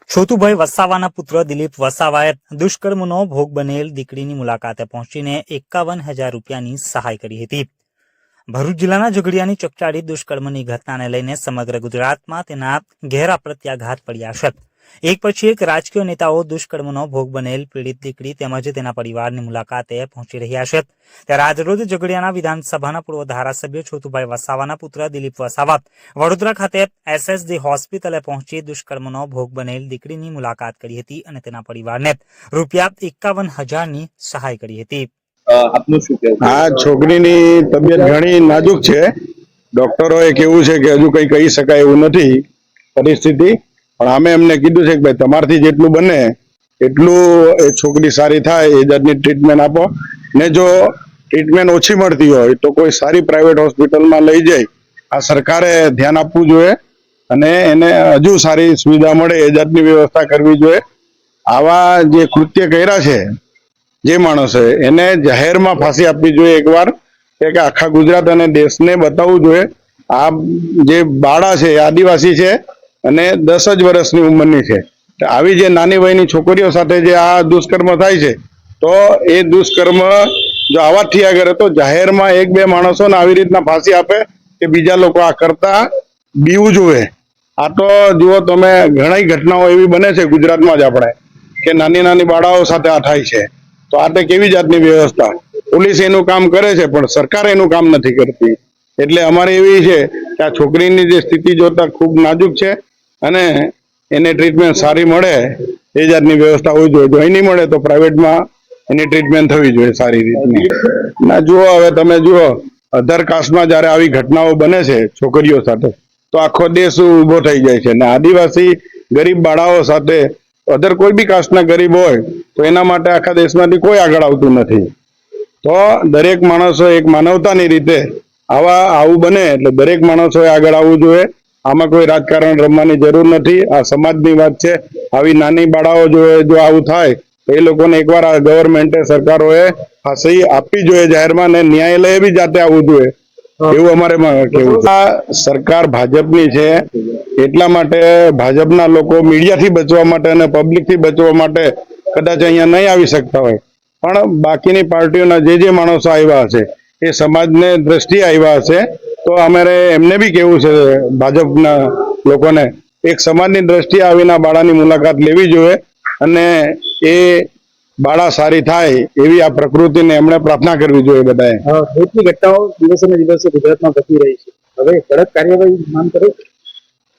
છોતુભાઈ વસાવાના પુત્ર દિલીપ વસાવાએ દુષ્કર્મનો ભોગ બનેલ દીકરીની મુલાકાતે પહોંચીને 51,000 રૂપિયાની સહાય કરી હતી। ભરૂચ જિલ્લાના ઝઘડિયાની ચકચારી દુષ્કર્મની ઘટનાને લઈને સમગ્ર ગુજરાતમાં તેના ઘેરા પ્રત્યાઘાત પડ્યા છે। એક પછી એક રાજકીય નેતાઓ દુષ્કર્મનો ભોગ બનેલ પીડિત દીકરી તેમજ તેના પરિવારની મુલાકાતે પહોંચી રહ્યા છે। ત્યારે આજરોજ ઝઘડિયાના વિધાનસભાના પૂર્વ ધારાસભ્ય છોતુભાઈ વસાવાના પુત્ર દિલીપ વસાવા વડોદરા ખાતે SSD હોસ્પિટલે પહોંચી દુષ્કર્મનો ભોગ બનેલ દીકરીની મુલાકાત કરી હતી અને તેના પરિવારને રૂપિયા 51,000ની સહાય કરી હતી। આપનું શું કહેવું? આ છોકરીની તબિયત ઘણી નાજુક છે। ડોક્ટરોએ કેવું છે કે હજુ કંઈ કહી શકાય એવું નથી પરિસ્થિતિ, પણ અમે એમને કીધું છે કે ભાઈ તમારથી જેટલું બને એટલું એ છોકરી સારી થાય એ જાતની ટ્રીટમેન્ટ આપો, ને જો ટ્રીટમેન્ટ ઓછી મળતી હોય તો કોઈ સારી પ્રાઇવેટ હોસ્પિટલમાં લઈ જઈ આ સરકારે ધ્યાન આપવું જોઈએ અને એને હજુ સારી સુવિધા મળે એ જાતની વ્યવસ્થા કરવી જોઈએ। આવા જે કૃત્ય કર્યા છે જે માણસે એને જાહેરમાં ફાંસી આપવી જોઈએ એકવાર, કે આખા ગુજરાત અને દેશને બતાવવું જોઈએ આ જે બાળા છે એ આદિવાસી છે અને 10 જ વર્ષની ઉંમરની છે। આવી જે નાની વયની છોકરીઓ સાથે જે આ દુષ્કર્મ થાય છે તો એ દુષ્કર્મ જો આવા થયા કરે તો જાહેરમાં 1-2 માણસોને આવી રીતના ફાંસી આપે કે બીજા લોકો આ કરતા બીવું જોઈએ। આ તો જુઓ તમે ઘણી ઘટનાઓ એવી બને છે ગુજરાતમાં જ આપણે કે નાની નાની બાળાઓ સાથે આ થાય છે, તો આ તો કેવી જાતની વ્યવસ્થા? પોલીસ એનું કામ કરે છે પણ સરકાર એનું કામ નથી કરતી। એટલે અમારે એવી છે કે આ છોકરીની જે સ્થિતિ જોતા ખૂબ નાજુક છે અને એને ટ્રીટમેન્ટ સારી મળે એ જાતની વ્યવસ્થા હોવી જોઈએ। જો નહીં મળે તો પ્રાઇવેટમાં એની ટ્રીટમેન્ટ થવી જોઈએ સારી રીતની। ના જુઓ, હવે તમે જુઓ અધર કાસ્ટમાં જ્યારે આવી ઘટનાઓ બને છે છોકરીઓ સાથે તો આખો દેશ ઊભો થઈ જાય છે, ને આદિવાસી ગરીબ બાળાઓ સાથે અધર કોઈ બી કાસ્ટના ગરીબ હોય તો એના માટે આખા દેશમાંથી કોઈ આગળ આવતું નથી। તો દરેક માણસો એક માનવતાની રીતે આવું બને એટલે દરેક માણસોએ આગળ આવવું જોઈએ। આમાં કોઈ રાજકારણ રમવાની જરૂર નથી, આ સમાજની વાત છે। આવી નાની બાળાઓ જો આવું થાય તો એ લોકોને એકવાર આ ગવર્મેન્ટે સરકારોએ ફાંસી આપવી જોઈએ જાહેરમાં, ને ન્યાયાલયે બી જાતે આવવું જોઈએ એવું અમારે કહેવું છે। આ સરકાર ભાજપની છે એટલા માટે ભાજપના લોકો મીડિયાથી બચવા માટે અને પબ્લિકથી બચવા માટે કદાચ અહીંયા નહીં આવી શકતા હોય, પણ બાકીની પાર્ટીઓના જે માણસો આવ્યા હશે એ સમાજને દ્રષ્ટિએ આવ્યા હશે, તો અમારે એમને બી કેવું છે ભાજપના લોકોને એક સમાજની દ્રષ્ટિએ આવીને બાળાની મુલાકાત લેવી જોઈએ અને એ બાળા સારી થાય એવી આ પ્રકૃતિને એમણે પ્રાર્થના કરવી જોઈએ બધાએ। ભૂતની ઘટનાઓ દિવસે ને દિવસે ગુજરાતમાં ઘટી રહી છે, હવે કડક કાર્યવાહી માંગ કરે છે।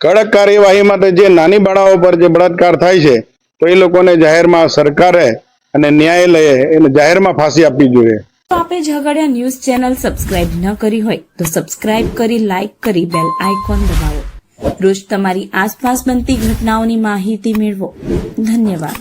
કડક કાર્યવાહી માટે જે નાની બાળાઓ પર જે બળાત્કાર થાય છે તો એ લોકોને જાહેરમાં સરકારે અને ન્યાયાલયે એને જાહેરમાં ફાંસી આપવી જોઈએ। તો આપે ઝઘડિયા ન્યૂઝ ચેનલ સબસ્ક્રાઇબ ન કરી હોય તો સબસ્ક્રાઇબ કરી, લાઇક કરી, બેલ આઇકોન દબાવો। રોજ તમારી આસપાસ બનતી ઘટનાઓની માહિતી મેળવો। ધન્યવાદ।